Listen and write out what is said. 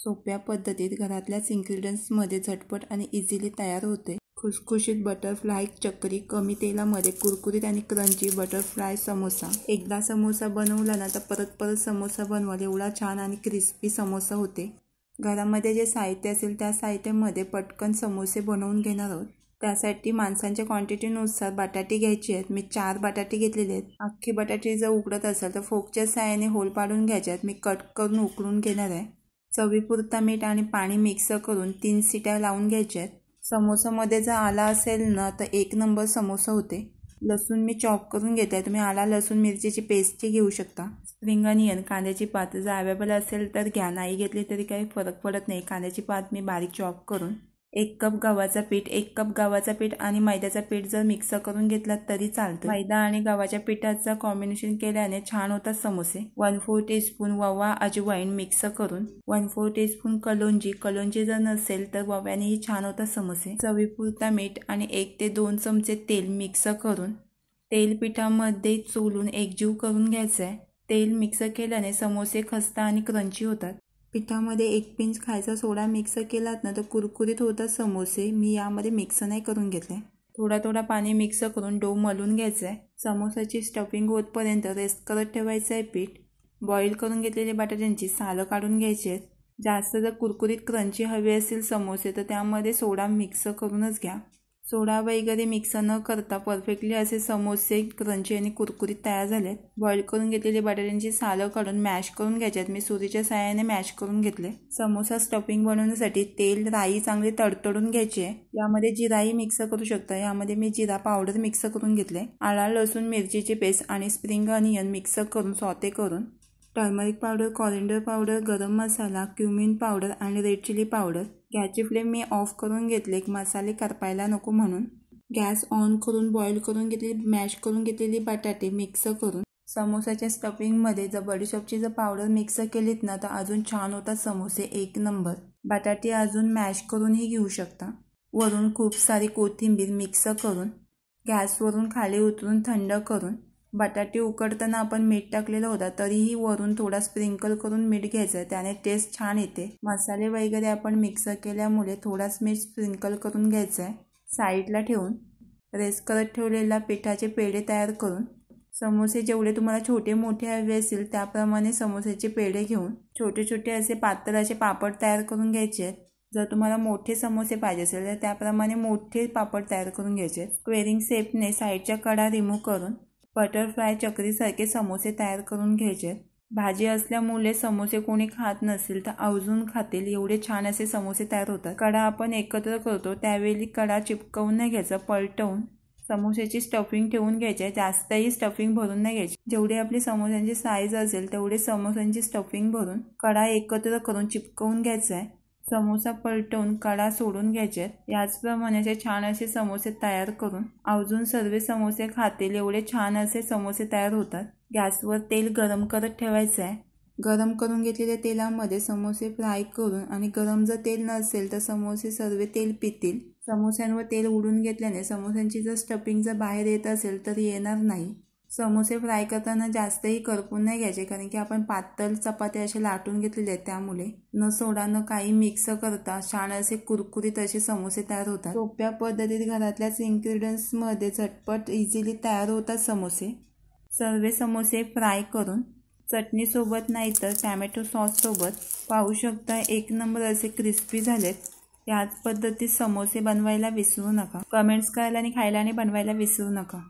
सोप्या पद्धतीत घरातल्याच इन्ग्रेडियंट्समध्ये झटपट आणि इझिली तयार होते खुसखुशीत बटरफ्लाय चकरी। कमी तेलामध्ये कुरकुरीत आणि क्रंची बटरफ्लाय समोसा। एकदा समोसा बनवला ना तर परत परत समोसा बनवाल एवढा छान आणि क्रिस्पी समोसा होते। घरामध्ये जे साहित्य असेल त्या साहित्यामध्ये पटकन समोसे बनवून घेणार आहोत। त्यासाठी माणसांच्या क्वांटिटीनुसार बटाटे घ्यायचे आहेत। मी 4 बटाटे घेतलेले आहेत। अख्खे बटाटे जर उकडत असेल तर फोकच्या साहाय्याने होल पाडून घ्यायचे आहेत। मी कट करून उकळून घेणार आहे। चवीपुरता मीठ आणि पाणी मिक्स करून 3 शिट्या लावून घ्यायच्या आहेत। समोसामध्ये जर आला असेल ना तर 1 नंबर समोसा होते। लसूण मी चॉप करून घेते। तुम्ही आला लसूण मिरचीची पेस्ट घेऊ शकता। स्प्रिंग अनियन कांद्याची पात जर अवेलेबल असेल तर घ्या, नाही घेतली तरी काही फरक पडत नाही। कांद्याची पात मी बारीक चॉप करून 1 कप गव्हाचा पीठ 1 कप गव्हाचा पीठ आणि मैद्याचा पीठ जर मिक्स करून घेतला तरी चालतं। मैदा आणि गव्हाच्या पिठाचा कॉम्बिनेशन केल्याने छान होतात समोसे। 1/4 टीस्पून ओवा अजवाईन मिक्स करून 1/4 टीस्पून कलोंजी जर नसेल तर ओव्यानेही छान होतात समोसे। चवीपुरता मीठ आणि 1 ते 2 चमचे तेल मिक्स करून तेल पिठामध्ये चोळून एकजीव करून घ्यायचं आहे। तेल मिक्स केल्याने समोसे खस्ता आणि क्रंची होतात। पिठामध्ये 1 पिंच खायचा सोडा मिक्स केलात ना तर कुरकुरीत होतात समोसे। मी यामध्ये मिक्स नाही करून घेतले। थोडा पाणी मिक्स करून डो मळून घ्यायचा आहे। समोसाची स्टफिंग होतपर्यंत रेस्ट करत ठेवायचं आहे पीठ। बॉईल करून घेतलेले बटाट्यांची सालं काढून घ्यायची आहेत। जास्त जर कुरकुरीत क्रंची हवे असेल समोसे तर त्यामध्ये सोडा मिक्स करूनच घ्या। सोडा वगैरे मिक्स न करता परफेक्टली असे समोसे क्रंची आणि कुरकुरीत तयार झालेत। बॉईल करून घेतलेले बटाट्यांची सालं काढून मॅश करून घ्यायच्यात। मी सुरीच्या साहाय्याने मॅश करून घेतले। समोसा स्टफिंग बनवण्यासाठी तेल राई चांगली तडतडून घ्यायची आहे। यामध्ये जिराही मिक्स करू शकता। यामध्ये मी जिरा पावडर मिक्स करून घेतले। आला लसूण मिरचीची पेस्ट आणि स्प्रिंग अनियन मिक्स करून सॉटे करून टर्मरिक पावडर, कॉरिएंडर पावडर, गरम मसाला, क्युमिन पावडर आणि रेड चिली पावडर। गॅसची फ्लेम मी ऑफ करून घेतले मसाले करपायला नको म्हणून। गॅस ऑन करून बॉईल करून घेतलेली मॅश करून घेतलेली बटाटे मिक्स करून समोसाच्या स्टफिंगमध्ये जर बडीशॉपची जर पावडर मिक्स केलीत ना तर अजून छान होतात समोसे 1 नंबर। बटाटे अजून मॅश करूनही घेऊ शकता। वरून खूप सारी कोथिंबीर मिक्स करून गॅसवरून खाली उतरून थंड करून बटाटे उकडताना आपण मीठ टाकलेलं होतं तरीही वरून थोडा स्प्रिंकल करून मीठ घ्यायचं, त्याने टेस्ट छान येते। मसाले वगैरे आपण मिक्स केल्यामुळे थोडाच मीठ स्प्रिंकल करून घ्यायचं आहे। साईडला ठेवून रेस्ट करत ठेवलेला पिठाचे पेढे तयार करून समोसे जेवढे तुम्हाला छोटे मोठे हवे असतील त्याप्रमाणे समोसेचे पेढे घेऊन छोटे छोटे असे पातळ असे पापड तयार करून घ्यायचे आहेत। जर तुम्हाला मोठे समोसे पाहिजे असेल तर त्याप्रमाणे मोठे पापड तयार करून घ्यायचे। स्क्वेअरिंग शेपने साईडच्या कडा रिमूव्ह करून बटरफ्लाय चकरीसारखे समोसे तयार करून घ्यायचे। भाजी असल्यामुळे समोसे कोणी खात नसेल तर आवर्जून खातील एवढे छान असे समोसे तयार होतात। कडा आपण एकत्र करतो त्यावेळी कडा चिपकवून नाही घ्यायचा, पलटवून समोसेची स्टफिंग ठेवून घ्यायची। जास्तही स्टफिंग भरून नाही घ्यायची। जेवढी आपली समोस्यांची साईज असेल तेवढे समोस्यांची स्टफिंग भरून कडा एकत्र करून चिपकवून घ्यायचा आहे। समोसा पलटवून कडा सोडून घ्यायचे। याचप्रमाणे असे छान असे समोसे तयार करून आवर्जून सर्व समोसे खातील एवढे छान असे समोसे तयार होतात। गॅसवर तेल गरम करत ठेवायचं आहे। गरम करून घेतलेल्या तेलामध्ये समोसे फ्राय करून आणि गरम जर तेल नसेल तर समोसे सर्व तेल पितील। समोस्यांवर तेल उडून घेतल्याने समोस्यांची जर स्टफिंग जर बाहेर येत असेल तर येणार नाही। समोसे फ्राय करताना जास्तही करपून नाही घ्यायचे कारण की आपण पातळ चपात्या असे लाटून घेतलेले आहेत, त्यामुळे न सोडा न काही मिक्स करता छान असे कुरकुरीत असे समोसे तयार होतात। सोप्या पद्धतीत घरातल्याच इन्ग्रेडियंट्समध्ये झटपट इझिली तयार होतात समोसे। सर्व समोसे फ्राय करून चटणी सोबत नाही तर टॅमॅटो सॉस सोबत पाहू शकता 1 नंबर असे क्रिस्पी झालेत। याच पद्धतीत समोसे बनवायला विसरू नका। कमेंट्स करायला आणि खायला आणि बनवायला विसरू नका।